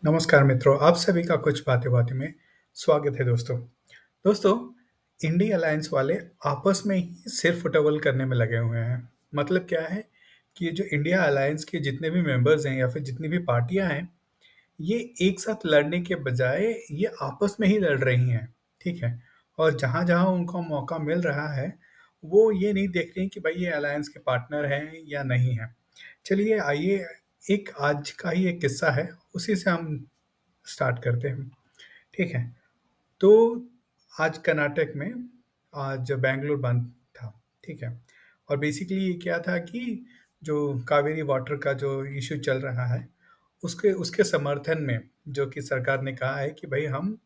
नमस्कार मित्रों, आप सभी का कुछ बातें बातें में स्वागत है दोस्तों। दोस्तों, इंडिया अलायंस वाले आपस में ही सिर फुटबॉल करने में लगे हुए हैं। मतलब क्या है कि ये जो इंडिया अलायंस के जितने भी मेंबर्स हैं या फिर जितनी भी पार्टियां हैं, ये एक साथ लड़ने के बजाय ये आपस में ही लड़ रही हैं, ठीक है? और जहाँ-जहाँ उनको मौका मिल रहा है, वो ये नहीं देख रही कि भाई ये अलायंस के पार्टनर हैं या नहीं हैं। चलिए आइए एक आज का ही एक किस्सा है, उसी से हम स्टार्ट करते हैं, ठीक है? तो आज कर्नाटक में आज बैंगलोर बंद था, ठीक है? और बेसिकली ये क्या था कि जो कावेरी वाटर का जो इश्यू चल रहा है, उसके उसके समर्थन में जो कि सरकार ने कहा है कि भई हम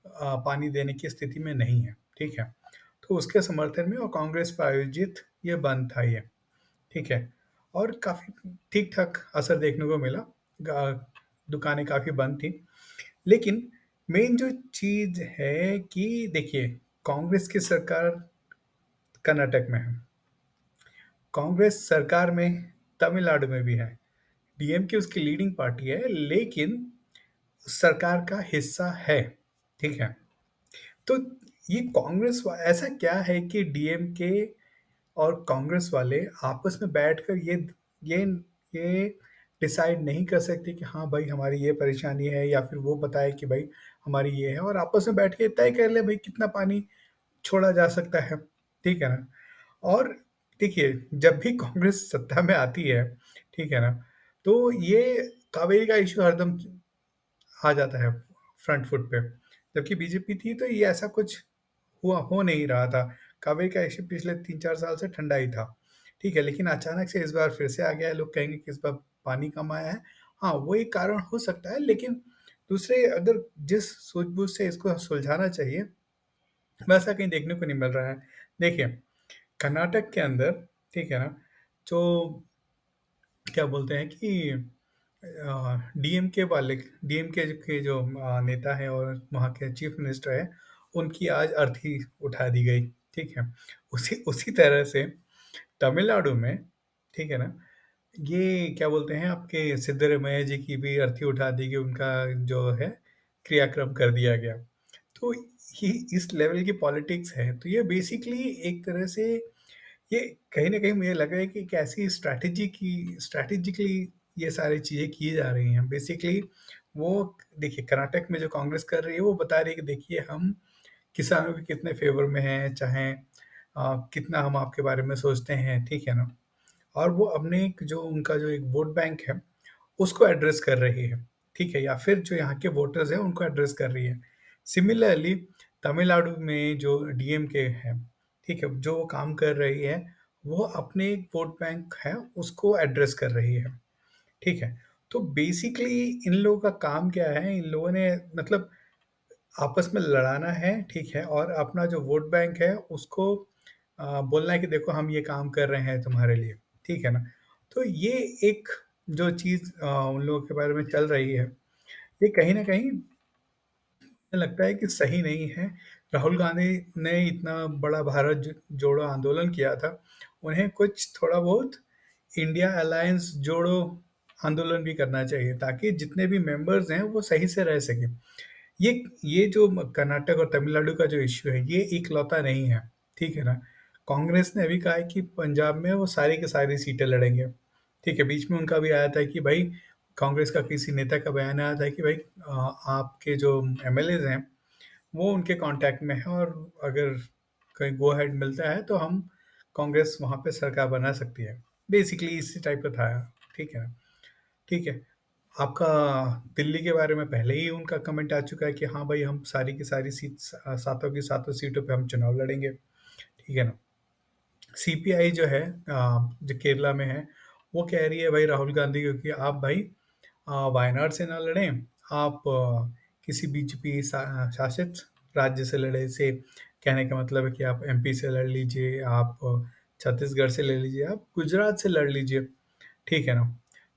पानी देने की स्थिति में नहीं है, ठीक है? तो उसके समर्थन में और कांग्रेस प्रायोजित ये बंद था ये, ठीक है? और काफ़ी ठीक-ठाक असर देखने को मिला। ग दुकानें काफ़ी बंद थी। लेकिन मेन जो चीज़ है कि देखिए, कांग्रेस की सरकार कर्नाटक में है, कांग्रेस सरकार में तमिलनाडु में भी है, डीएमके उसकी लीडिंग पार्टी है, लेकिन सरकार का हिस्सा है, ठीक है? तो ये कांग्रेस वा ऐसा क्या है कि डीएमके और कांग्रेस वाले आपस में बैठकर ये ये डिसाइड नहीं कर सकते कि हाँ भाई हमारी ये परेशानी है या फिर वो बताए कि भाई हमारी ये है और आपस में बैठ के तय कर ले भाई कितना पानी छोड़ा जा सकता है, ठीक है ना? और देखिए, जब भी कांग्रेस सत्ता में आती है, ठीक है ना? तो ये कावेरी का इश्यू हरदम आ जाता है फ्रंट फुट पे। जबकि बीजेपी थी तो ये ऐसा कुछ हुआ हो नहीं रहा था। कावेरी का इश्यू पिछले 3-4 साल से ठंडा ही था, ठीक है? लेकिन अचानक से इस बार फिर से आ गया है, लोग कहेंगे कि इस बार पानी कम आया है। हाँ, वो एक कारण हो सकता है, लेकिन दूसरे अगर जिस सूझबूझ से इसको सुलझाना चाहिए, वैसा कहीं देखने को नहीं मिल रहा है। देखिए, कर्नाटक के अंदर, ठीक है ना, जो क्या बोलते हैं कि डीएमके वाले डीएमके के जो नेता हैं और वहाँ के चीफ मिनिस्टर हैं, उनकी आज अर्थी उठा दी गई, ठीक है? उसी उसी तरह से तमिलनाडु में, ठीक है ना, ये क्या बोलते हैं आपके सिद्धरमैया जी की भी अर्थी उठा दी गई, उनका जो है क्रियाक्रम कर दिया गया। तो ये इस लेवल की पॉलिटिक्स है, तो ये बेसिकली एक तरह से ये कहीं न कहीं मुझे लग रहा है कि एक ऐसी स्ट्रैटेजिकली ये सारी चीज़ें की जा रही हैं। बेसिकली वो देखिए कर्नाटक में जो कांग्रेस कर रही है, वो बता रही है कि देखिए हम किसानों के कितने फ़ेवर में हैं, चाहे कितना हम आपके बारे में सोचते हैं, ठीक है ना? और वो अपने एक जो उनका जो एक वोट बैंक है, उसको एड्रेस कर रही है, ठीक है? या फिर जो यहाँ के वोटर्स हैं, उनको एड्रेस कर रही है। सिमिलरली तमिलनाडु में जो डीएमके है, ठीक है? जो वो काम कर रही है, वो अपने एक वोट बैंक है, उसको एड्रेस कर रही है, ठीक है? तो बेसिकली इन लोगों का काम क्या है? इन लोगों ने मतलब आपस में लड़ाना है, ठीक है? और अपना जो वोट बैंक है उसको बोलना है कि देखो हम ये काम कर रहे हैं तुम्हारे लिए, ठीक है ना? तो ये एक जो चीज़ उन लोगों के बारे में चल रही है, ये कहीं न कहीं मुझे लगता है कि सही नहीं है। राहुल गांधी ने इतना बड़ा भारत जोड़ो आंदोलन किया था, उन्हें कुछ थोड़ा बहुत इंडिया अलायंस जोड़ो आंदोलन भी करना चाहिए ताकि जितने भी मेंबर्स हैं वो सही से रह सकें। ये ये जो कर्नाटक और तमिलनाडु का जो इश्यू है, ये इकलौता नहीं है, ठीक है ना? कांग्रेस ने अभी कहा है कि पंजाब में वो सारी की सारी सीटें लड़ेंगे, ठीक है? बीच में उनका भी आया था कि भाई कांग्रेस का किसी नेता का बयान आया था कि भाई आपके जो एमएलएज़ हैं, वो उनके कॉन्टैक्ट में हैं और अगर कहीं गो अहेड मिलता है, तो हम कांग्रेस वहाँ पे सरकार बना सकती है। बेसिकली इसी टाइप का था, ठीक है ना? ठीक है। आपका दिल्ली के बारे में पहले ही उनका कमेंट आ चुका है कि हाँ भाई हम सारी की सारी सातों की सातों सीटों पे हम चुनाव लड़ेंगे, ठीक है ना? सीपीआई जो है जो केरला में है, वो कह रही है भाई राहुल गांधी को कि आप भाई वायनाड से ना लड़ें, आप किसी बीजेपी शासित राज्य से लड़े। से कहने का मतलब है कि आप एमपी से लड़ लीजिए, आप छत्तीसगढ़ से ले लीजिए, आप गुजरात से लड़ लीजिए, ठीक है ना?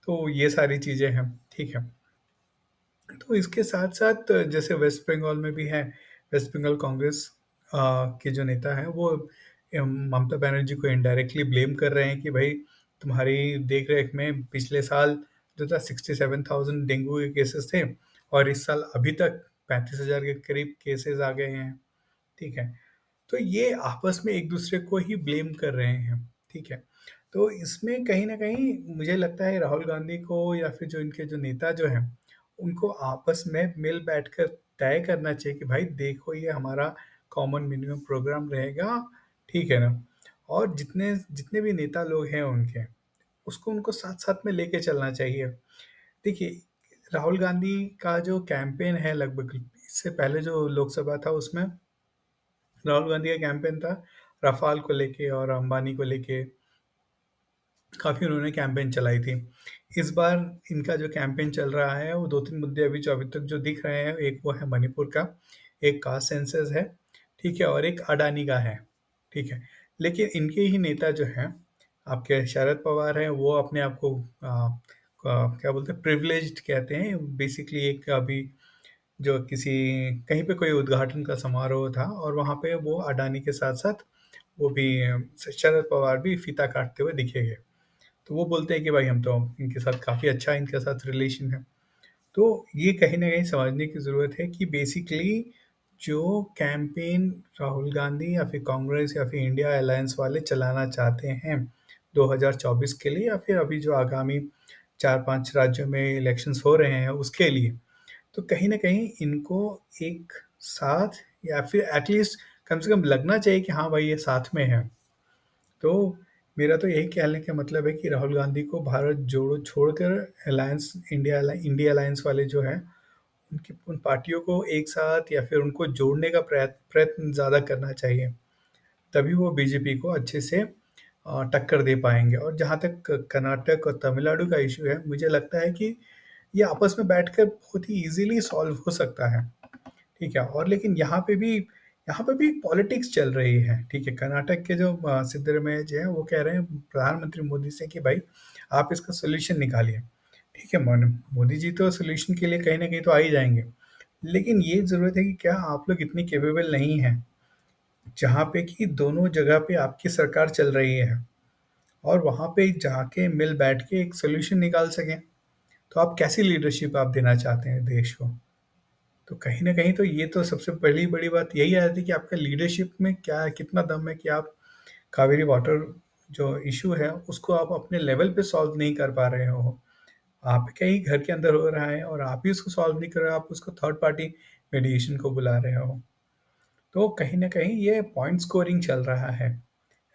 तो ये सारी चीज़ें हैं, ठीक है। तो इसके साथ-साथ जैसे वेस्ट बंगाल में भी है, वेस्ट बंगाल कांग्रेस के जो नेता हैं वो ममता बनर्जी को इनडायरेक्टली ब्लेम कर रहे हैं कि भाई तुम्हारी देख-रेख में पिछले साल जो था 67,000 डेंगू के केसेस थे और इस साल अभी तक 35,000 के करीब केसेस आ गए हैं, ठीक है? तो ये आपस में एक-दूसरे को ही ब्लेम कर रहे हैं, ठीक है? तो इसमें कहीं न कहीं मुझे लगता है राहुल गांधी को या फिर जो इनके जो नेता जो हैं, उनको आपस में मिल बैठकर तय करना चाहिए कि भाई देखो ये हमारा कॉमन मिनिमम प्रोग्राम रहेगा, ठीक है ना? और जितने जितने भी नेता लोग हैं उनके, उसको उनको साथ-साथ में लेके चलना चाहिए। देखिए, राहुल गांधी का जो कैंपेन है लगभग इससे पहले जो लोकसभा था उसमें राहुल गांधी का कैंपेन था रफाल को लेके और अंबानी को लेके काफ़ी उन्होंने कैंपेन चलाई थी। इस बार इनका जो कैंपेन चल रहा है वो 2-3 मुद्दे अभी तक जो दिख रहे हैं, एक वो है मणिपुर का, एक कास्ट सेंसस है, ठीक है? और एक अडानी का है, ठीक है? लेकिन इनके ही नेता जो हैं, आपके शरद पवार हैं, वो अपने आप को क्या बोलते हैं प्रिविलेज्ड कहते हैं। बेसिकली एक अभी जो किसी कहीं पे कोई उद्घाटन का समारोह था और वहाँ पे वो अडानी के साथ-साथ वो भी शरद पवार भी फीता काटते हुए दिखेंगे। तो वो बोलते हैं कि भाई हम तो इनके साथ काफ़ी अच्छा इनके साथ रिलेशन है। तो ये कहीं न कहीं समझने की ज़रूरत है कि बेसिकली जो कैंपेन राहुल गांधी या फिर कांग्रेस या फिर इंडिया अलायंस वाले चलाना चाहते हैं 2024 के लिए या फिर अभी जो आगामी 4-5 राज्यों में इलेक्शंस हो रहे हैं उसके लिए, तो कहीं न कहीं इनको एक साथ या फिर एटलीस्ट कम से कम लगना चाहिए कि हाँ भाई ये साथ में है। तो मेरा तो यही कहने का मतलब है कि राहुल गांधी को भारत जोड़ो छोड़कर अलायंस इंडिया अलायंस वाले जो हैं, उनकी उन पार्टियों को एक साथ या फिर उनको जोड़ने का प्रयत्न ज़्यादा करना चाहिए। तभी वो बीजेपी को अच्छे से टक्कर दे पाएँगे और जहाँ तक कर्नाटक और तमिलनाडु का इश्यू है, मुझे लगता है कि ये आपस में बैठकर बहुत ही ईज़िली सॉल्व हो सकता है। ठीक है और लेकिन यहाँ पे भी पॉलिटिक्स चल रही है, ठीक है? कर्नाटक के जो सिद्धरमैया जी हैं, वो कह रहे हैं प्रधानमंत्री मोदी से कि भाई आप इसका सॉल्यूशन निकालिए, ठीक है? मन मोदी जी तो सॉल्यूशन के लिए कहीं न कहीं तो आ ही जाएँगे। लेकिन ये ज़रूरत है कि क्या आप लोग इतने कैपेबल नहीं हैं, जहाँ पे कि दोनों जगह पे आपकी सरकार चल रही है और वहाँ पे जाके मिल बैठ के एक सॉल्यूशन निकाल सकें। तो आप कैसी लीडरशिप आप देना चाहते हैं देश को? तो कहीं न कहीं तो ये तो सबसे पहली बड़ी बात यही आ जाती है कि आपका लीडरशिप में क्या कितना दम है कि आप कावेरी वाटर जो इश्यू है, उसको आप अपने लेवल पे सॉल्व नहीं कर पा रहे हो। आपके ही घर के अंदर हो रहा है और आप ही उसको सॉल्व नहीं कर रहे हो, आप उसको थर्ड पार्टी मीडिएशन को बुला रहे हो। तो कहीं न कहीं ये पॉइंट स्कोरिंग चल रहा है।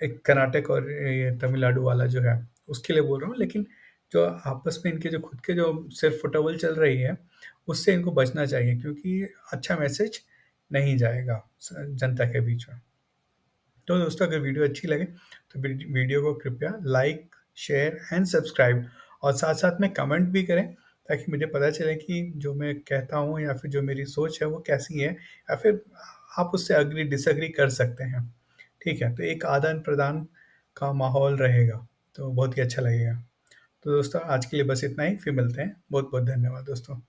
एक कर्नाटक और ये तमिलनाडु वाला जो है, उसके लिए बोल रहा हूँ। लेकिन जो आपस में इनके जो खुद के जो सिर्फ फुटबॉल चल रही है, उससे इनको बचना चाहिए क्योंकि अच्छा मैसेज नहीं जाएगा जनता के बीच में। तो दोस्तों अगर वीडियो अच्छी लगे तो वीडियो को कृपया लाइक, शेयर एंड सब्सक्राइब और साथ-साथ में कमेंट भी करें ताकि मुझे पता चले कि जो मैं कहता हूँ या फिर जो मेरी सोच है वो कैसी है या फिर आप उससे एग्री डिसएग्री कर सकते हैं। ठीक है? तो एक आदान-प्रदान का माहौल रहेगा, तो बहुत ही अच्छा लगेगा। तो दोस्तों आज के लिए बस इतना ही, फिर मिलते हैं। बहुत-बहुत धन्यवाद दोस्तों।